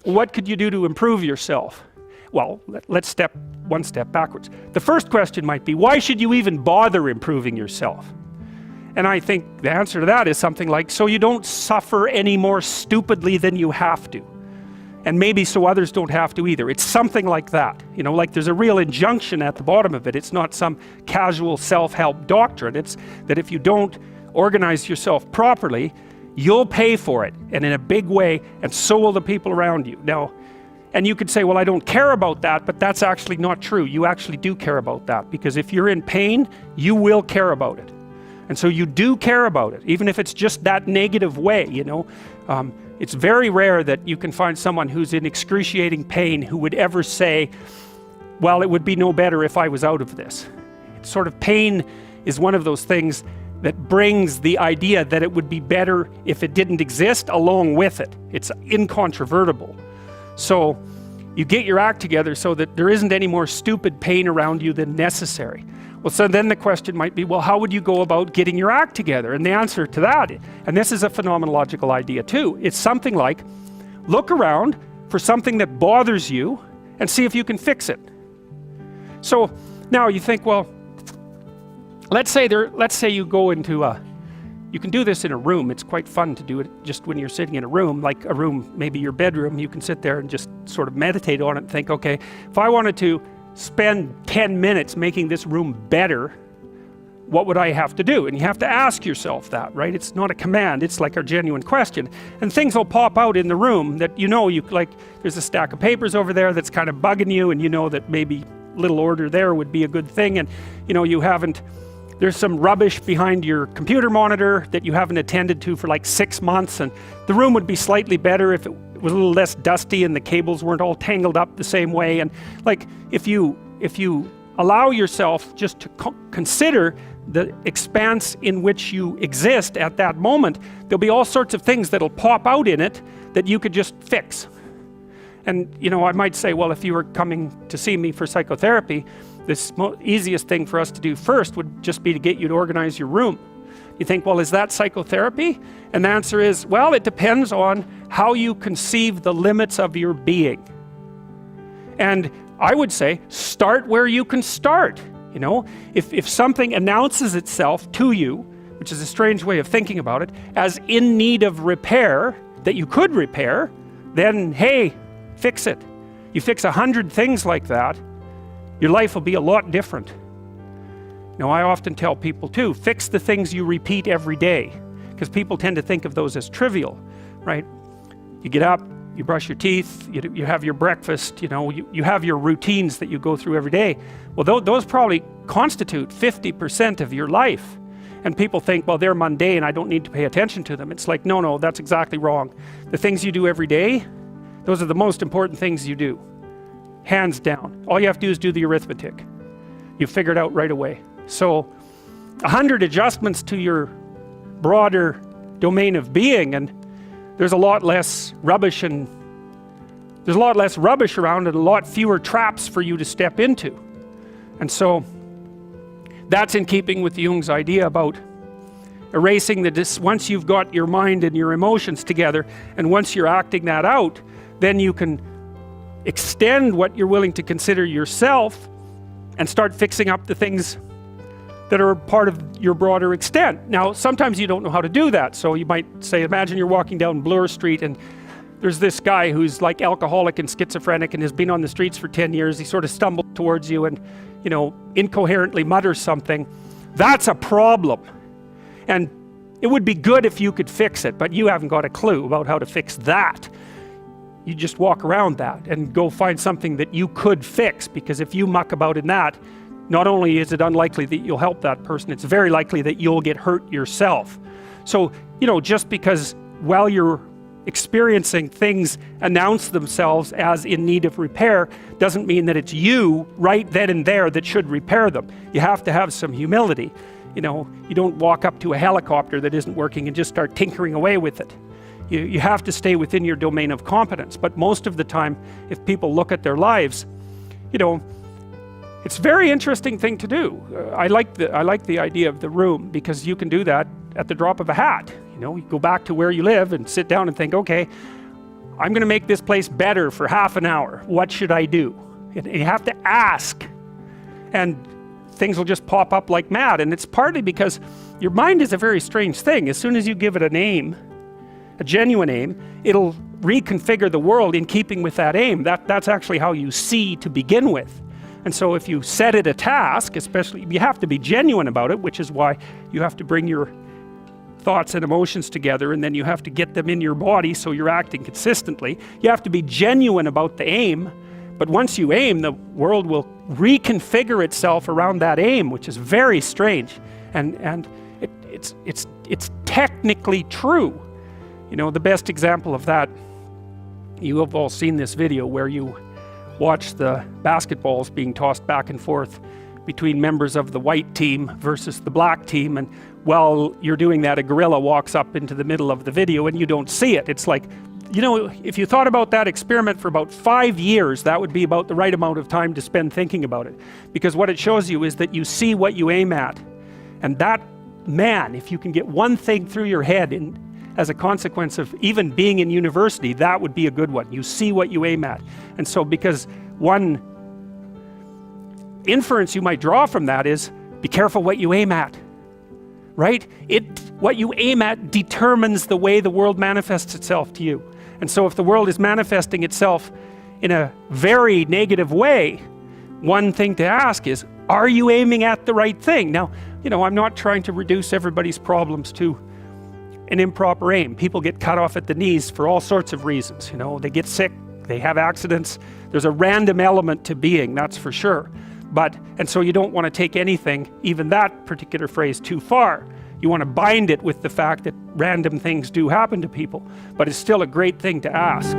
What could you do to improve yourself? Well, let's step one step backwards. The first question might be, why should you even bother improving yourself? And I think the answer to that is something like, so you don't suffer any more stupidly than you have to. And maybe so others don't have to either. It's something like that. You know, like there's a real injunction at the bottom of it. It's not some casual self-help doctrine. It's that if you don't organize yourself properly, you'll pay for it, and in a big way, and so will the people around you. Now, and you could say, well, I don't care about that, but that's actually not true. You actually do care about that, because if you're in pain, you will care about it. And so you do care about it, even if it's just that negative way, you know. It's very rare that you can find someone who's in excruciating pain who would ever say, well, it would be no better if I was out of this. It's sort of, pain is one of those things that brings the idea that it would be better if it didn't exist along with it. It's incontrovertible. So you get your act together so that there isn't any more stupid pain around you than necessary. Well, so then the question might be, well, how would you go about getting your act together? And the answer to that, and this is a phenomenological idea too, it's something like, look around for something that bothers you and see if you can fix it. So now you think, well, let's say you go into you can do this in a room. It's quite fun to do it just when you're sitting in a room, like a room, maybe your bedroom. You can sit there and just sort of meditate on it and think, okay, if I wanted to spend 10 minutes making this room better, what would I have to do? And you have to ask yourself that, right? It's not a command, it's like a genuine question. And things will pop out in the room that you know, like there's a stack of papers over there that's kind of bugging you, and you know that maybe little order there would be a good thing, and you know, there's some rubbish behind your computer monitor that you haven't attended to for like 6 months, and the room would be slightly better if it was a little less dusty and the cables weren't all tangled up the same way. And like, if you allow yourself just to consider the expanse in which you exist at that moment, there'll be all sorts of things that'll pop out in it that you could just fix. And you know, I might say, well, if you were coming to see me for psychotherapy, this easiest thing for us to do first would just be to get you to organize your room. You think, well, is that psychotherapy? And the answer is, well, it depends on how you conceive the limits of your being. And I would say, start where you can start. You know, if something announces itself to you, which is a strange way of thinking about it, as in need of repair, that you could repair, then hey, fix it. You fix 100 things like that, your life will be a lot different. Now, I often tell people too, fix the things you repeat every day, because people tend to think of those as trivial, right? You get up, you brush your teeth, you have your breakfast, you know, you have your routines that you go through every day. Well, those probably constitute 50% of your life. And people think, well, they're mundane, I don't need to pay attention to them. It's like, no, that's exactly wrong. The things you do every day, those are the most important things you do. Hands down. All you have to do is do the arithmetic. You figure it out right away. So 100 adjustments to your broader domain of being, and there's a lot less rubbish, and there's a lot less rubbish around, and a lot fewer traps for you to step into. And so that's in keeping with Jung's idea about erasing once you've got your mind and your emotions together, and once you're acting that out, then you can extend what you're willing to consider yourself and start fixing up the things that are part of your broader extent. Now, sometimes you don't know how to do that. So you might say, imagine you're walking down Bloor Street and there's this guy who's like alcoholic and schizophrenic and has been on the streets for 10 years. He sort of stumbles towards you and, you know, incoherently mutters something. That's a problem. And it would be good if you could fix it, but you haven't got a clue about how to fix that. You just walk around that and go find something that you could fix, because if you muck about in that, not only is it unlikely that you'll help that person, it's very likely that you'll get hurt yourself. So, you know, just because while you're experiencing things announce themselves as in need of repair, doesn't mean that it's you right then and there that should repair them. You have to have some humility. You know, you don't walk up to a helicopter that isn't working and just start tinkering away with it. You have to stay within your domain of competence. But most of the time, if people look at their lives, you know, it's a very interesting thing to do. I like the idea of the room, because you can do that at the drop of a hat. You know, you go back to where you live and sit down and think, okay, I'm going to make this place better for half an hour. What should I do? And you have to ask. And things will just pop up like mad. And it's partly because your mind is a very strange thing. As soon as you give it a name, a genuine aim, it'll reconfigure the world in keeping with that aim. That's actually how you see to begin with. And so if you set it a task, especially, you have to be genuine about it, which is why you have to bring your thoughts and emotions together, and then you have to get them in your body so you're acting consistently. You have to be genuine about the aim, but once you aim, the world will reconfigure itself around that aim, which is very strange. And it's technically true. You know, the best example of that, you have all seen this video where you watch the basketballs being tossed back and forth between members of the white team versus the black team, and while you're doing that, a gorilla walks up into the middle of the video and you don't see it. It's like, you know, if you thought about that experiment for about 5 years, that would be about the right amount of time to spend thinking about it. Because what it shows you is that you see what you aim at. And that, man, if you can get one thing through your head as a consequence of even being in university, that would be a good one. You see what you aim at. And so because one inference you might draw from that is, be careful what you aim at. Right? What you aim at determines the way the world manifests itself to you. And so if the world is manifesting itself in a very negative way, one thing to ask is, are you aiming at the right thing? Now, you know, I'm not trying to reduce everybody's problems to an improper aim. People get cut off at the knees for all sorts of reasons. You know, they get sick, they have accidents. There's a random element to being, that's for sure. And so you don't want to take anything, even that particular phrase, too far. You want to bind it with the fact that random things do happen to people, but it's still a great thing to ask.